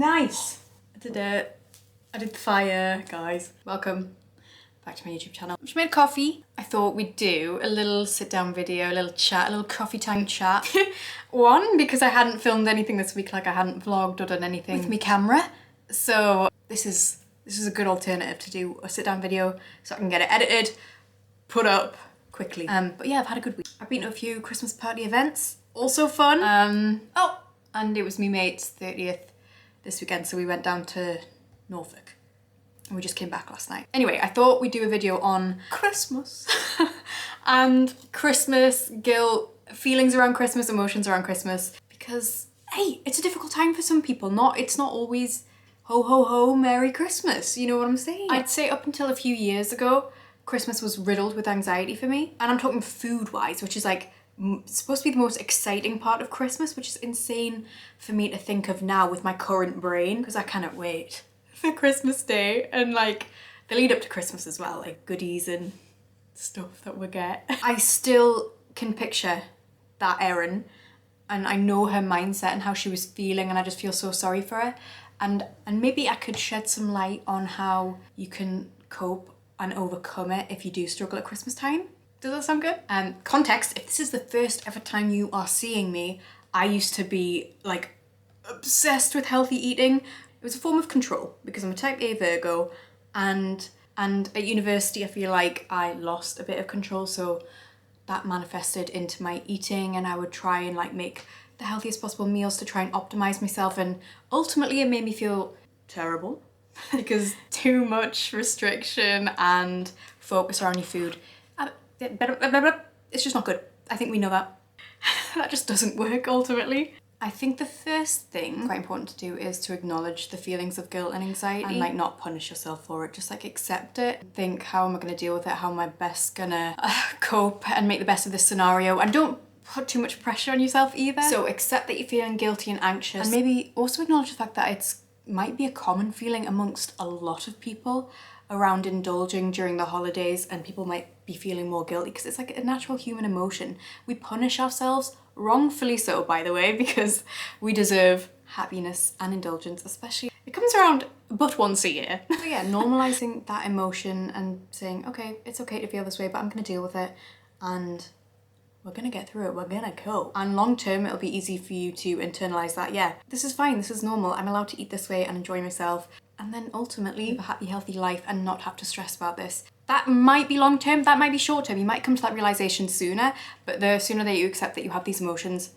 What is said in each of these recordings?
Nice! I did it. I did the fire, guys. Welcome back to my YouTube channel. I just made a coffee. I thought we'd do a little sit down video, a little chat, a little coffee time chat. One, because I hadn't filmed anything this week, like I hadn't vlogged or done anything with my camera. So this is a good alternative to do a sit down video so I can get it edited, put up quickly. But yeah, I've had a good week. I've been to a few Christmas party events, also fun. Oh, and it was me mate's 30th this weekend, so we went down to Norfolk. And we just came back last night. Anyway, I thought we'd do a video on Christmas and Christmas guilt, feelings around Christmas, emotions around Christmas, because hey, it's a difficult time for some people. It's not always ho ho ho Merry Christmas, you know what I'm saying? I'd say up until a few years ago, Christmas was riddled with anxiety for me. And I'm talking food wise, which is like supposed to be the most exciting part of Christmas, which is insane for me to think of now with my current brain, because I cannot wait for Christmas Day and like the lead up to Christmas as well, like goodies and stuff that we get. I still can picture that Erin, and I know her mindset and how she was feeling, and I just feel so sorry for her. And maybe I could shed some light on how you can cope and overcome it if you do struggle at Christmas time. Does that sound good? Context, if this is the first ever time you are seeing me, I used to be like obsessed with healthy eating. It was a form of control because I'm a type A Virgo, and at university I feel like I lost a bit of control, so that manifested into my eating, and I would try and like make the healthiest possible meals to try and optimize myself, and ultimately it made me feel terrible because too much restriction and focus around your food, it's just not good. I think we know that. That just doesn't work ultimately. I think the first thing quite important to do is to acknowledge the feelings of guilt and anxiety and like not punish yourself for it, just like accept it. Think, how am I gonna deal with it? How am I best gonna cope and make the best of this scenario? And don't put too much pressure on yourself either. So accept that you're feeling guilty and anxious, and maybe also acknowledge the fact that it's might be a common feeling amongst a lot of people around indulging during the holidays, and people might be feeling more guilty because it's like a natural human emotion. We punish ourselves, wrongfully so by the way, because we deserve happiness and indulgence, especially it comes around but once a year. So yeah, normalizing that emotion and saying, okay, it's okay to feel this way, but I'm gonna deal with it and we're gonna get through it, we're gonna cope. And long term, it'll be easy for you to internalize that, yeah, this is fine, this is normal, I'm allowed to eat this way and enjoy myself, and then ultimately live a happy, healthy life and not have to stress about this. That might be long term, that might be short term, you might come to that realization sooner, but the sooner that you accept that you have these emotions,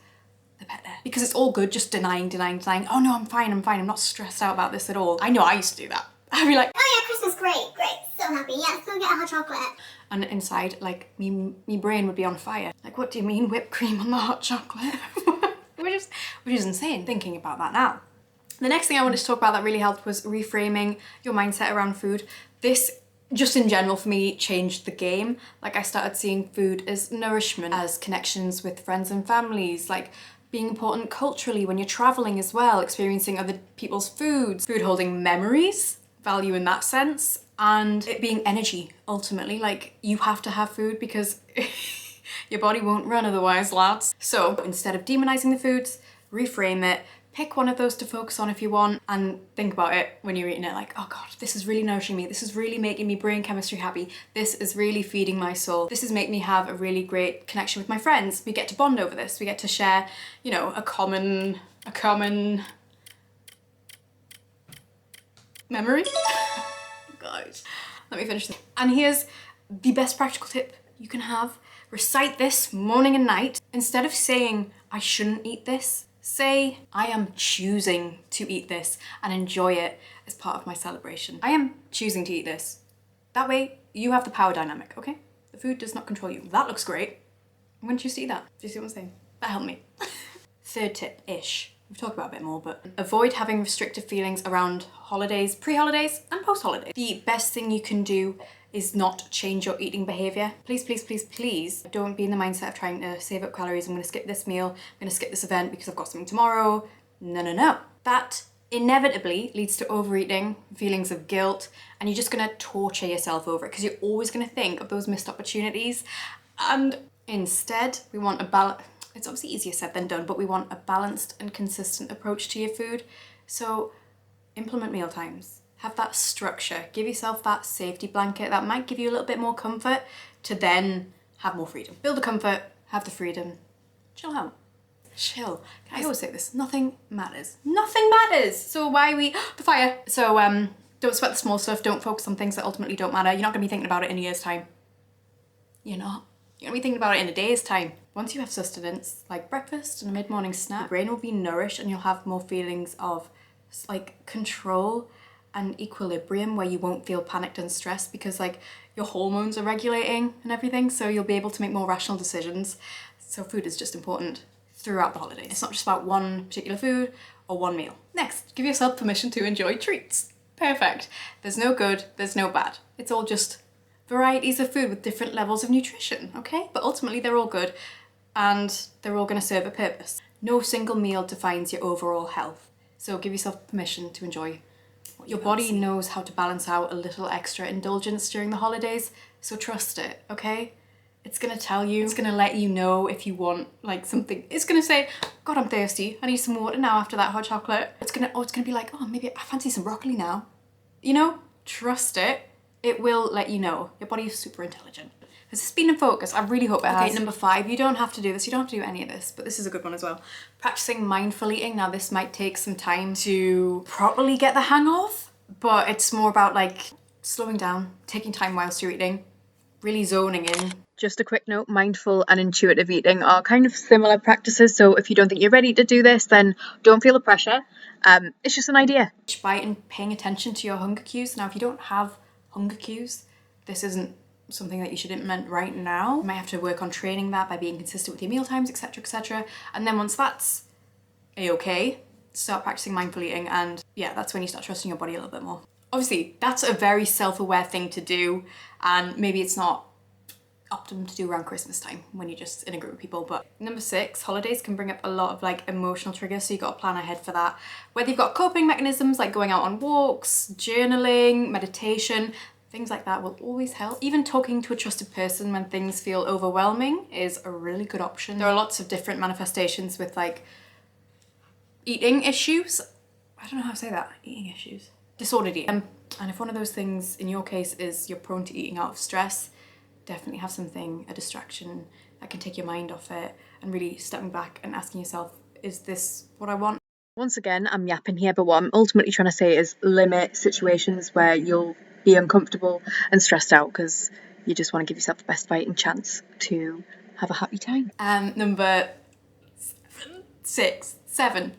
the better. Because it's all good just denying, oh no, I'm fine, I'm not stressed out about this at all. I know I used to do that. I'd be like, oh yeah, Christmas, great, so happy, yeah, let's go get a hot chocolate. And inside, like, me brain would be on fire. Like, what do you mean whipped cream on the hot chocolate? which is insane, thinking about that now. The next thing I wanted to talk about that really helped was reframing your mindset around food. This, just in general for me, changed the game. Like, I started seeing food as nourishment, as connections with friends and families, like being important culturally when you're traveling as well, experiencing other people's foods, food holding memories, value in that sense, and it being energy, ultimately. Like, you have to have food because your body won't run otherwise, lads. So instead of demonizing the foods, reframe it, pick one of those to focus on if you want, and think about it when you're eating it like, oh god, this is really nourishing me, this is really making me brain chemistry happy, this is really feeding my soul, this is making me have a really great connection with my friends, we get to bond over this, we get to share, you know, a common memory. Guys, let me finish this. And here's the best practical tip you can have. Recite this morning and night. Instead of saying, I shouldn't eat this, say, I am choosing to eat this and enjoy it as part of my celebration. I am choosing to eat this. That way, you have the power dynamic, okay? The food does not control you. That looks great. I'm gonna choose to eat that. Do you see what I'm saying? That helped me. Third tip-ish. We've talked about it a bit more, but avoid having restrictive feelings around holidays, pre-holidays and post-holidays. The best thing you can do is not change your eating behavior. Please, please, please, please don't be in the mindset of trying to save up calories. I'm gonna skip this meal, I'm gonna skip this event because I've got something tomorrow. No. That inevitably leads to overeating, feelings of guilt, and you're just gonna torture yourself over it because you're always gonna think of those missed opportunities. And instead, we want a balance. It's obviously easier said than done, but we want a balanced and consistent approach to your food. So implement meal times. Have that structure. Give yourself that safety blanket that might give you a little bit more comfort to then have more freedom. Build the comfort, have the freedom. Chill out. Chill. I always say this, nothing matters. Nothing matters! So why are we, the fire. So don't sweat the small stuff, don't focus on things that ultimately don't matter. You're not gonna be thinking about it in a year's time. You're not. You're gonna be thinking about it in a day's time. Once you have sustenance, like breakfast and a mid-morning snack, your brain will be nourished and you'll have more feelings of like control and equilibrium where you won't feel panicked and stressed because like your hormones are regulating and everything, so you'll be able to make more rational decisions. So food is just important throughout the holidays. It's not just about one particular food or one meal. Next, give yourself permission to enjoy treats. Perfect. There's no good, there's no bad. It's all just varieties of food with different levels of nutrition, okay? But ultimately they're all good and they're all gonna serve a purpose. No single meal defines your overall health. So give yourself permission to enjoy what your body knows how to balance out a little extra indulgence during the holidays, so trust it, okay? It's gonna tell you, it's gonna let you know if you want like something. It's gonna say, God, I'm thirsty, I need some water now after that hot chocolate. It's gonna be like, oh, maybe I fancy some broccoli now. You know, trust it. It will let you know. Your body is super intelligent. Has this been in focus? I really hope it has. Okay, number 5, you don't have to do this. You don't have to do any of this, but this is a good one as well. Practicing mindful eating. Now this might take some time to properly get the hang of, but it's more about like slowing down, taking time whilst you're eating, really zoning in. Just a quick note, mindful and intuitive eating are kind of similar practices, so if you don't think you're ready to do this, then don't feel the pressure. It's just an idea. Each bite and paying attention to your hunger cues. Now if you don't have hunger cues, this isn't something that you should implement right now. You might have to work on training that by being consistent with your meal times, etc, etc. And then once that's a-okay, start practicing mindful eating, and yeah, that's when you start trusting your body a little bit more. Obviously, that's a very self-aware thing to do, and maybe it's not optimum to do around Christmas time when you're just in a group of people. But number 6, holidays can bring up a lot of like emotional triggers, so you got to plan ahead for that. Whether you've got coping mechanisms like going out on walks, journaling, meditation, things like that will always help. Even talking to a trusted person when things feel overwhelming is a really good option. There are lots of different manifestations with like eating issues. I don't know how to say that. Eating issues. Disordered eating. And if one of those things in your case is you're prone to eating out of stress, definitely have something, a distraction that can take your mind off it, and really stepping back and asking yourself, is this what I want? Once again, I'm yapping here, but what I'm ultimately trying to say is limit situations where you'll be uncomfortable and stressed out because you just want to give yourself the best fighting chance to have a happy time. Number 7.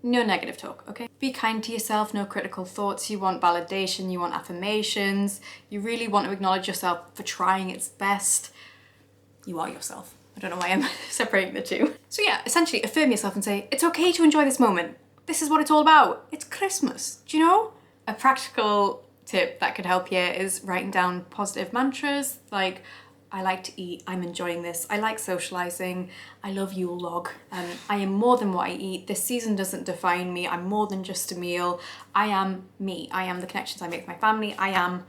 No negative talk, okay? Be kind to yourself, no critical thoughts. You want validation, you want affirmations. You really want to acknowledge yourself for trying its best. You are yourself. I don't know why I'm separating the two. So yeah, essentially affirm yourself and say, it's okay to enjoy this moment. This is what it's all about. It's Christmas, do you know? A practical tip that could help you is writing down positive mantras like, I like to eat, I'm enjoying this, I like socializing, I love Yule log, I am more than what I eat, this season doesn't define me, I'm more than just a meal, I am me, I am the connections I make with my family, I am,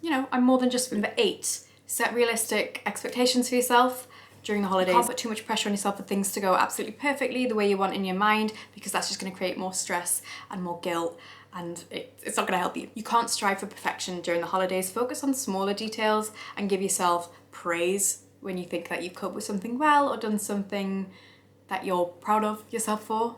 you know, I'm more than just food. Number 8, set realistic expectations for yourself during the holidays. You can't put too much pressure on yourself for things to go absolutely perfectly the way you want in your mind, because that's just going to create more stress and more guilt, and it's not going to help you. You can't strive for perfection during the holidays. Focus on smaller details and give yourself praise when you think that you've coped with something well or done something that you're proud of yourself for.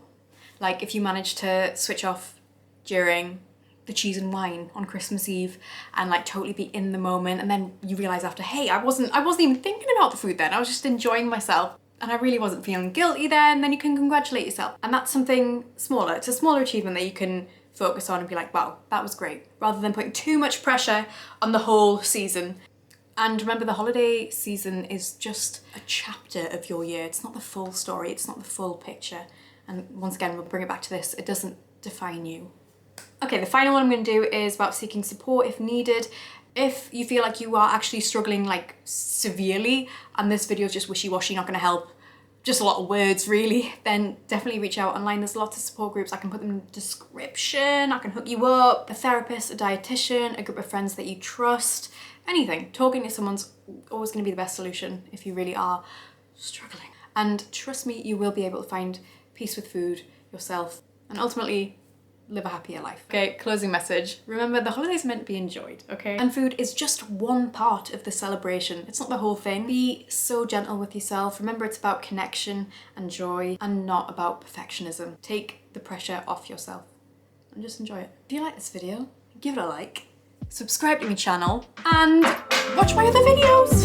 Like if you manage to switch off during the cheese and wine on Christmas Eve and like totally be in the moment, and then you realise after, hey, I wasn't even thinking about the food then, I was just enjoying myself and I really wasn't feeling guilty then, then you can congratulate yourself. And that's something smaller. It's a smaller achievement that you can focus on and be like, wow, that was great, rather than putting too much pressure on the whole season. And remember, the holiday season is just a chapter of your year. It's not the full story, it's not the full picture. And once again, we'll bring it back to this, it doesn't define you. Okay, the final one I'm going to do is about seeking support if needed. If you feel like you are actually struggling like severely and this video is just wishy-washy, not going to help, just a lot of words really, then definitely reach out online. There's lots of support groups. I can put them in the description. I can hook you up. A therapist, a dietitian, a group of friends that you trust, anything. Talking to someone's always going to be the best solution if you really are struggling. And trust me, you will be able to find peace with food yourself. And ultimately, live a happier life. Okay, closing message. Remember, the holidays are meant to be enjoyed, okay? And food is just one part of the celebration. It's not the whole thing. Be so gentle with yourself. Remember, it's about connection and joy and not about perfectionism. Take the pressure off yourself and just enjoy it. If you like this video, give it a like, subscribe to my channel, and watch my other videos.